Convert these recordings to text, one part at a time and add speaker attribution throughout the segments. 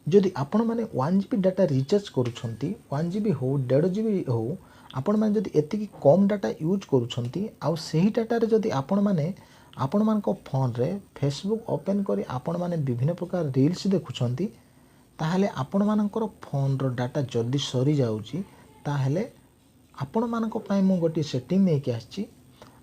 Speaker 1: जदि आपण मैंने 1 GB डाटा रिचार्ज करुछंती 1 GB हो 1.5 GB हो आपण मैंने जदि एतिकी कम डाटा यूज करुछंती आउ सही डाटा रे जदि आपण मैंने आपण मानक फोन रे फेसबुक ओपन करी आपण मैंने विभिन्न प्रकार रील्स देखुछंती ताहले आपण मानकर फोन रो डाटा जल्दी सरी जाउची ताहले आपण मानक पई मु गोटी सेटिंग नै के आछि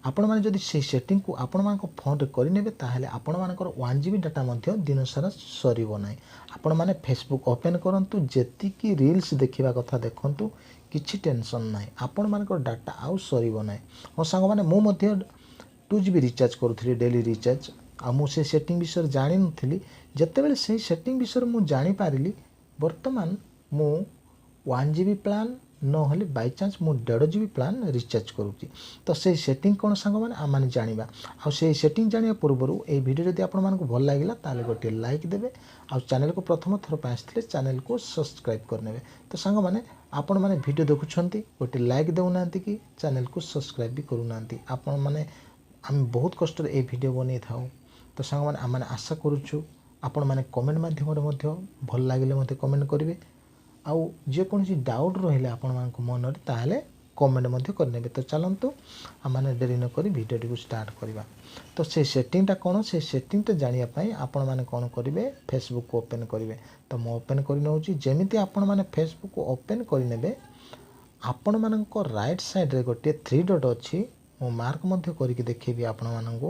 Speaker 1: आपण माने जदि से सेटिंग को आपण मानक फोन रे करि नेबे ताहले आपण मानकर 1 GB डाटा मध्य दिन सारा सरीबो नै आपण माने फेसबुक ओपन करंतु जेति की रील्स देखिबा कथा देखंतु किछि टेंशन नै आपण मानकर डाटा आउ सरीबो नै मो संग माने मु मध्य 2 GB रिचार्ज करूथली डेली रिचार्ज आ मु से सेटिंग विषय जानि नथली जते बेले से सेटिंग विषय मु जानि पारिली वर्तमान मु 1 GB प्लान न होले बाय चांस मु 1.5 GB प्लान रिचार्ज करूची तो से सेटिंग कोन संग माने आ माने जानिबा आ से सेटिंग जानिया पूर्वरु ए वीडियो जदि आपण मानकु भल लागिला ताले गोटे लाइक देबे आ चैनल को प्रथम थर पे आस्थिले चैनल को सब्सक्राइब करनेबे तो संग माने आपण माने वीडियो देखुछंती गोटे लाइक देउनांती कि चैनल को सब्सक्राइब भी करूनांती आपण माने हम बहुत कष्ट रे ए वीडियो बनै थाउ तो संग माने आ माने आशा करूछु आपण माने कमेंट माध्यम रे मध्य भल लागिले मते कमेंट करिवे आउ जे कोनसी डाउट रहिले आपण मानक मन रे ताले कमेंट मध्य करनेबे तो चलंतु आमाने देरी न करी वीडियो को स्टार्ट करिबा तो से सेटिंग ता कोन से सेटिंग ता जानिया पई आपण माने कोन करिवे फेसबुक को ओपन करिवे तो मो ओपन करि नउची जेमिति आपण माने फेसबुक को ओपन करि नेबे आपण मानक राइट साइड रे गोटे 3 डॉट अछि मो मार्क मध्य करि के देखिबी आपण मानक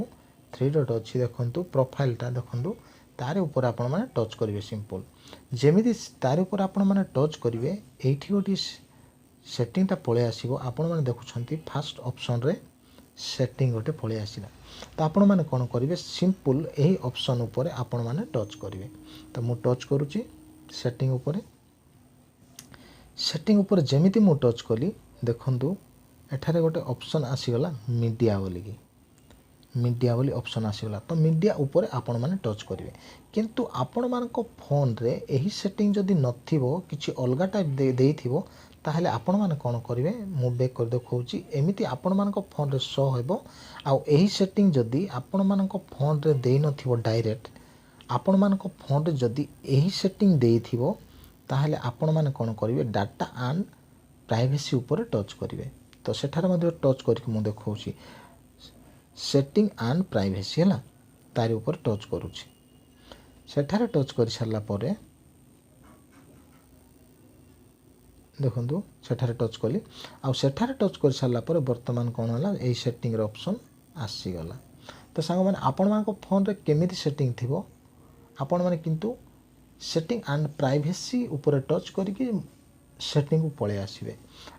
Speaker 1: 3 डॉट अछि देखंतु प्रोफाइल ता देखंतु तारे ऊपर आपण माने टच करिवे सिंपल जेमिति तारे ऊपर आपण माने टच करिवे एठी गोटी सेटिंग ता पळे आसीबो आपण माने देखुछंती फर्स्ट ऑप्शन रे सेटिंग गोटे पळे आसीला तो आपण माने कोन करिवे सिंपल एही ऑप्शन ऊपर आपण माने टच करिवे तो मु टच करूची सेटिंग ऊपर जेमिति मु टच कली देखंतु एठारे गोटे ऑप्शन आसीगला मीडिया बोली ऑप्शन आसीगला तो मीडिया ऊपर आपण माने टच करिवे किंतु आपण मानक फोन रे एही सेटिंग जदि नथिबो किछि अलगा टाइप देइथिबो ताहले आपण माने कोन करिवे मु बैक कर देखौची एमिति आपण मानक फोन रे शो हेबो आ एही सेटिंग जदि आपण मानक फोन रे देइ नथिबो डायरेक्ट आपण मानक फोन रे जदि एही सेटिंग देइथिबो ताहले आपण माने कोन करिवे डाटा एंड प्राइवेसी ऊपर टच करिवे तो सेठारे मध्ये टच करके मु देखौची सेटिंग एंड प्राइवेसी हला तारी ऊपर टच करूची सेठारे टच कर सारला परे देखंतु सेठारे टच कली आ सेठारे टच कर सारला परे वर्तमान कोन हला ए सेटिंग रे ऑप्शन आसी गला तो संग माने आपण मान को फोन रे केमिति सेटिंग थिबो आपण माने किंतु सेटिंग एंड प्राइवेसी ऊपर टच करके सेटिंग को पळे आसीबे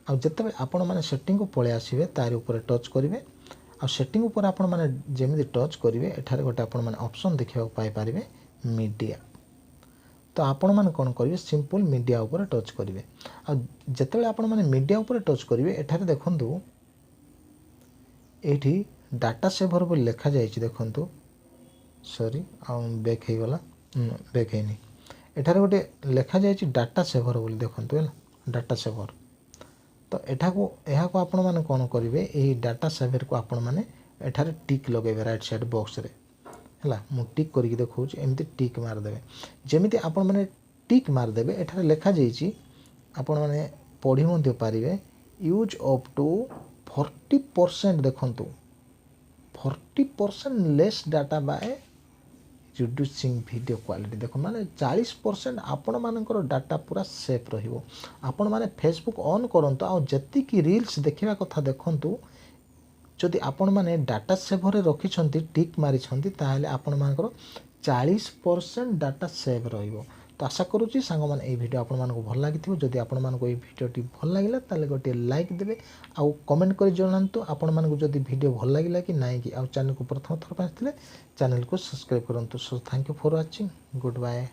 Speaker 1: आ जते आपण माने सेटिंग को पळे आसीबे तारी ऊपर टच करिवे आ सेटिंग ऊपर आपण माने जेमिति टच करिवे एठारे गोटे आपण माने ऑप्शन देखिबा पाई पारिबे मीडिया तो आपण माने कोन करिवे सिंपल मीडिया ऊपर टच करिवे आ जते आपण माने मीडिया ऊपर टच करिवे एठारे देखंतु एठी डाटा सेवर बोली लिखा जायछि देखंतु सॉरी आ बैक हे गला बैक हेनी एठारे गोटे लिखा जायछि डाटा सेवर बोली देखंतु हला डाटा सेवर तो एठा को आपण माने कोन करिवे एही डाटा सेवर को आपण माने एठारे टिक लगेबे राइट साइड बॉक्स रे हला मु टिक करके देखौछि एमती टिक मार देबे जेमिति आपण माने टिक मार देबे एठारे लिखा जायछि आपण माने पढी मध्ये पारिबे यूज अप टू 40% देखंतु 40% less data by reducing video quality देखो माने 40% आपण मानकर डाटा पूरा सेफ रहिबो आपण माने फेसबुक ऑन करंतु आ जति की रील्स देखिबा कथा देखंतु जदि आपण माने डाटा सेव रे रखि छंती टिक मारि छंती ताहले आपण मानकर 40% डाटा सेव रहिबो तो आशा करूची सांग माने ए वीडियो आपण मानको भल लागिथिबो जदि आपण मानको ए वीडियो टी भल लागिला ताले गोटे लाइक देबे आ कमेंट करि जणांतु आपण मानको जदि वीडियो भल लागिला कि नाही कि आ चैनल को प्रथम थर पाथिले चैनल को सब्सक्राइब करंतु so thank you for watching good bye.